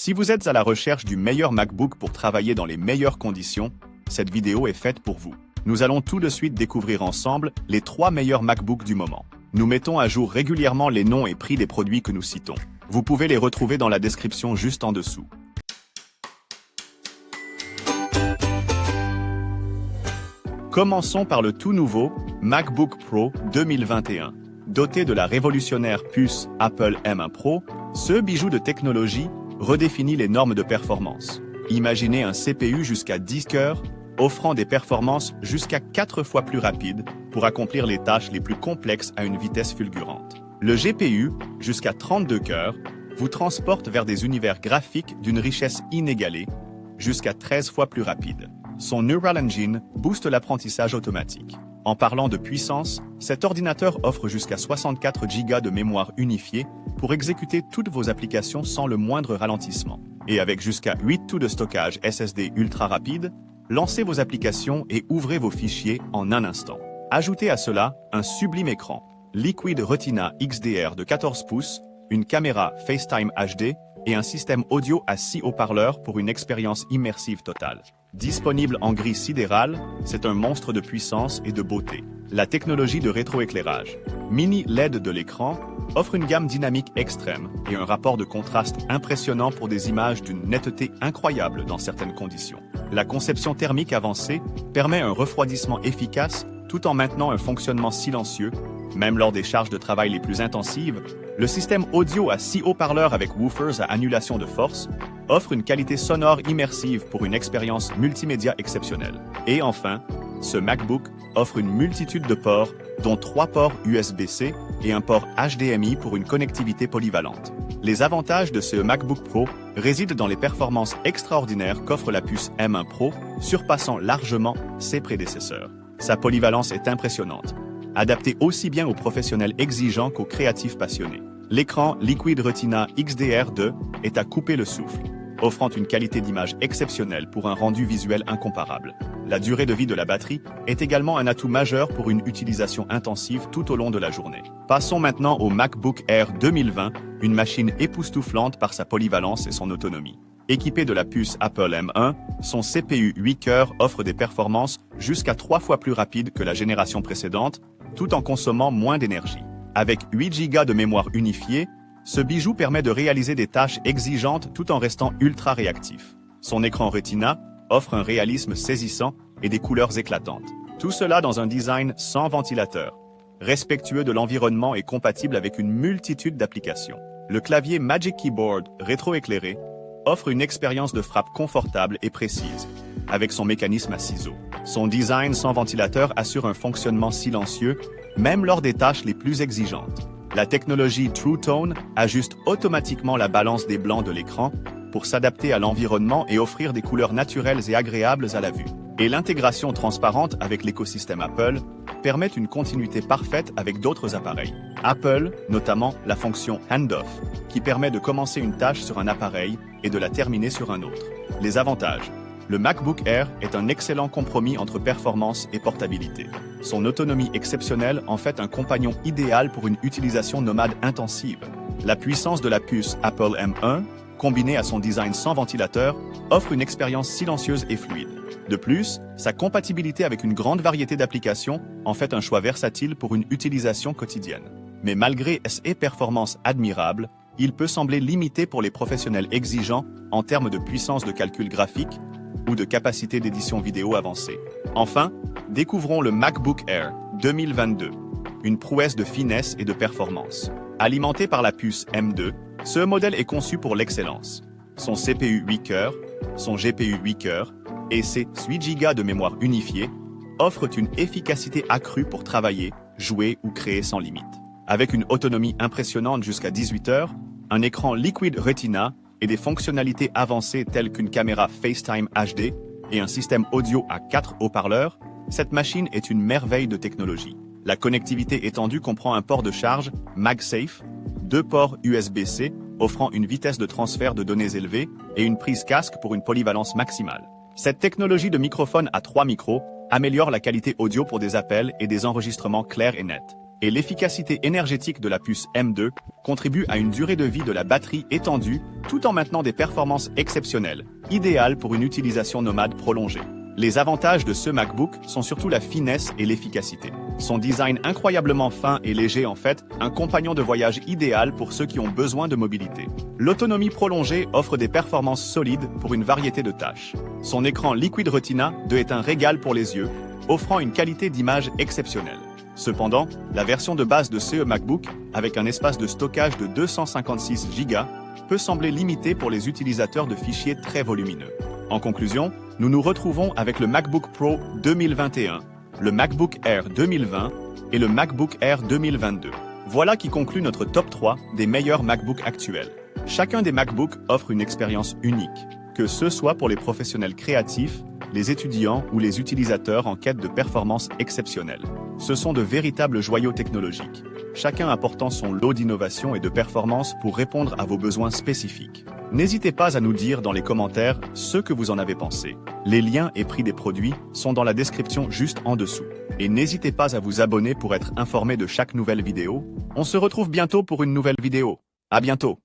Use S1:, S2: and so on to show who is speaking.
S1: Si vous êtes à la recherche du meilleur MacBook pour travailler dans les meilleures conditions, cette vidéo est faite pour vous. Nous allons tout de suite découvrir ensemble les 3 meilleurs MacBooks du moment. Nous mettons à jour régulièrement les noms et prix des produits que nous citons. Vous pouvez les retrouver dans la description juste en dessous. Commençons par le tout nouveau MacBook Pro 2021. Doté de la révolutionnaire puce Apple M1 Pro, ce bijou de technologie redéfinit les normes de performance. Imaginez un CPU jusqu'à 10 cœurs, offrant des performances jusqu'à 4 fois plus rapides pour accomplir les tâches les plus complexes à une vitesse fulgurante. Le GPU, jusqu'à 32 cœurs, vous transporte vers des univers graphiques d'une richesse inégalée, jusqu'à 13 fois plus rapide. Son Neural Engine booste l'apprentissage automatique. En parlant de puissance, cet ordinateur offre jusqu'à 64 Go de mémoire unifiée pour exécuter toutes vos applications sans le moindre ralentissement. Et avec jusqu'à 8 TB de stockage SSD ultra rapide, lancez vos applications et ouvrez vos fichiers en un instant. Ajoutez à cela un sublime écran, Liquid Retina XDR de 14 pouces, une caméra FaceTime HD et un système audio à 6 haut-parleurs pour une expérience immersive totale. Disponible en gris sidéral, c'est un monstre de puissance et de beauté. La technologie de rétroéclairage, mini LED de l'écran, offre une gamme dynamique extrême et un rapport de contraste impressionnant pour des images d'une netteté incroyable dans certaines conditions. La conception thermique avancée permet un refroidissement efficace tout en maintenant un fonctionnement silencieux, même lors des charges de travail les plus intensives. Le système audio à 6 haut-parleurs avec woofers à annulation de force offre une qualité sonore immersive pour une expérience multimédia exceptionnelle. Et enfin, ce MacBook offre une multitude de ports, dont 3 ports USB-C et un port HDMI pour une connectivité polyvalente. Les avantages de ce MacBook Pro résident dans les performances extraordinaires qu'offre la puce M1 Pro, surpassant largement ses prédécesseurs. Sa polyvalence est impressionnante, adapté aussi bien aux professionnels exigeants qu'aux créatifs passionnés. L'écran Liquid Retina XDR2 est à couper le souffle, offrant une qualité d'image exceptionnelle pour un rendu visuel incomparable. La durée de vie de la batterie est également un atout majeur pour une utilisation intensive tout au long de la journée. Passons maintenant au MacBook Air 2020, une machine époustouflante par sa polyvalence et son autonomie. Équipé de la puce Apple M1, son CPU 8 cœurs offre des performances jusqu'à 3 fois plus rapides que la génération précédente, tout en consommant moins d'énergie. Avec 8 Go de mémoire unifiée, ce bijou permet de réaliser des tâches exigeantes tout en restant ultra réactif. Son écran Retina offre un réalisme saisissant et des couleurs éclatantes. Tout cela dans un design sans ventilateur, respectueux de l'environnement et compatible avec une multitude d'applications. Le clavier Magic Keyboard rétroéclairé offre une expérience de frappe confortable et précise, avec son mécanisme à ciseaux. Son design sans ventilateur assure un fonctionnement silencieux, même lors des tâches les plus exigeantes. La technologie True Tone ajuste automatiquement la balance des blancs de l'écran pour s'adapter à l'environnement et offrir des couleurs naturelles et agréables à la vue. Et l'intégration transparente avec l'écosystème Apple permet une continuité parfaite avec d'autres appareils. Apple, notamment la fonction Handoff, qui permet de commencer une tâche sur un appareil et de la terminer sur un autre. Les avantages. Le MacBook Air est un excellent compromis entre performance et portabilité. Son autonomie exceptionnelle en fait un compagnon idéal pour une utilisation nomade intensive. La puissance de la puce Apple M1, combinée à son design sans ventilateur, offre une expérience silencieuse et fluide. De plus, sa compatibilité avec une grande variété d'applications en fait un choix versatile pour une utilisation quotidienne. Mais malgré ses performances admirables, il peut sembler limité pour les professionnels exigeants en termes de puissance de calcul graphique ou de capacité d'édition vidéo avancée. Enfin, découvrons le MacBook Air 2022, une prouesse de finesse et de performance. Alimenté par la puce M2, ce modèle est conçu pour l'excellence. Son CPU 8 cœurs, son GPU 8 cœurs et ses 8 Go de mémoire unifiée offrent une efficacité accrue pour travailler, jouer ou créer sans limite. Avec une autonomie impressionnante jusqu'à 18 heures, un écran Liquid Retina et des fonctionnalités avancées telles qu'une caméra FaceTime HD et un système audio à 4 haut-parleurs, cette machine est une merveille de technologie. La connectivité étendue comprend un port de charge MagSafe, 2 ports USB-C offrant une vitesse de transfert de données élevée et une prise casque pour une polyvalence maximale. Cette technologie de microphone à 3 micros améliore la qualité audio pour des appels et des enregistrements clairs et nets. et l'efficacité énergétique de la puce M2 contribuent à une durée de vie de la batterie étendue tout en maintenant des performances exceptionnelles, idéales pour une utilisation nomade prolongée. Les avantages de ce MacBook sont surtout la finesse et l'efficacité. Son design incroyablement fin et léger en fait un compagnon de voyage idéal pour ceux qui ont besoin de mobilité. L'autonomie prolongée offre des performances solides pour une variété de tâches. Son écran Liquid Retina 2 est un régal pour les yeux, offrant une qualité d'image exceptionnelle. Cependant, la version de base de ce MacBook, avec un espace de stockage de 256 Go, peut sembler limitée pour les utilisateurs de fichiers très volumineux. En conclusion, nous nous retrouvons avec le MacBook Pro 2021, le MacBook Air 2020 et le MacBook Air 2022. Voilà qui conclut notre top 3 des meilleurs MacBooks actuels. Chacun des MacBooks offre une expérience unique, que ce soit pour les professionnels créatifs, les étudiants ou les utilisateurs en quête de performances exceptionnelles. Ce sont de véritables joyaux technologiques, chacun apportant son lot d'innovation et de performance pour répondre à vos besoins spécifiques. N'hésitez pas à nous dire dans les commentaires ce que vous en avez pensé. Les liens et prix des produits sont dans la description juste en dessous. Et n'hésitez pas à vous abonner pour être informé de chaque nouvelle vidéo. On se retrouve bientôt pour une nouvelle vidéo. À bientôt.